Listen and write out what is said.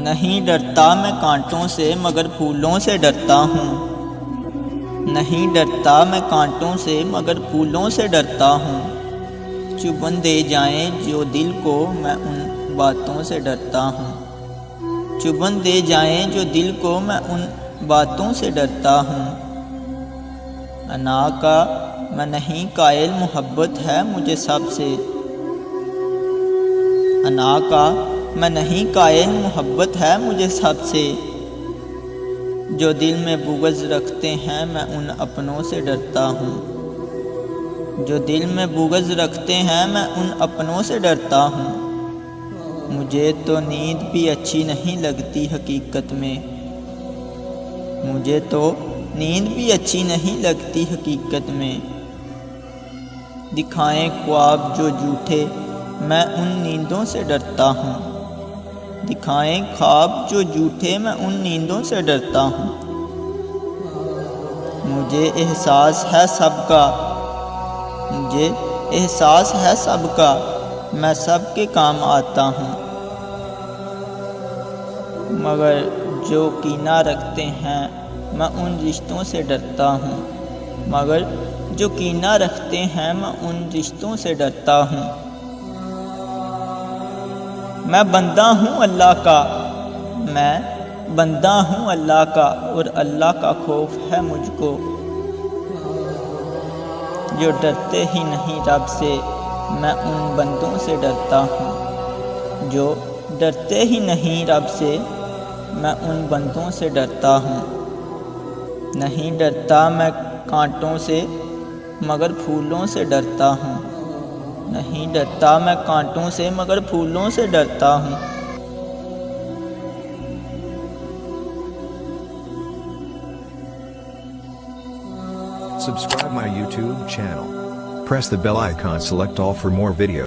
نہیں ڈرتا میں کانٹوں سے مگر پھولوں سے ڈرتا ہوں، نہیں ڈرتا میں کانٹوں سے مگر پھولوں سے ڈرتا ہوں، چبھن دے جائیں جو دل کو میں ان باتوں سے ڈرتا ہوں، چبھن دے جائیں جو دل کو میں ان باتوں سے ڈرتا ہوں۔ انا کا میں نہیں قائل محبت ہے مجھے سب سے، انا کا میں نہیں قائل محبت ہے مجھے سب سے، جو دل میں بغض رکھتے ہیں میں ان اپنوں سے ڈرتا ہوں، جو دل میں بغض رکھتے ہیں میں ان اپنوں سے ڈرتا ہوں۔ مجھے تو نیند بھی اچھی نہیں لگتی حقیقت میں، مجھے تو نیند بھی اچھی نہیں لگتی حقیقت میں، دکھائیں خواب جو جھوٹے میں ان نیندوں سے ڈرتا ہوں، دکھائیں خواب جو جھوٹے میں ان نیندوں سے ڈرتا ہوں۔ مجھے احساس ہے سب کا، مجھے احساس ہے سب کا، میں سب کے کام آتا ہوں، مگر جو کینہ رکھتے ہیں میں ان رشتوں سے ڈرتا ہوں، مگر جو کینہ رکھتے ہیں میں ان رشتوں سے ڈرتا ہوں۔ میں بندہ ہوں اللہ کا، میں بندہ ہوں اللہ کا، اور اللہ کا خوف ہے مجھ کو، جو ڈرتے ہی نہیں رب سے میں ان بندوں سے ڈرتا ہوں، جو ڈرتے ہی نہیں رب سے میں ان بندوں سے ڈرتا ہوں۔ نہیں ڈرتا میں کانٹوں سے مگر پھولوں سے ڈرتا ہوں، نہیں ڈرتا میں کانٹوں سے مگر پھولوں سے ڈرتا ہوں۔ Subscribe my YouTube channel. Press the bell icon, select all for more videos.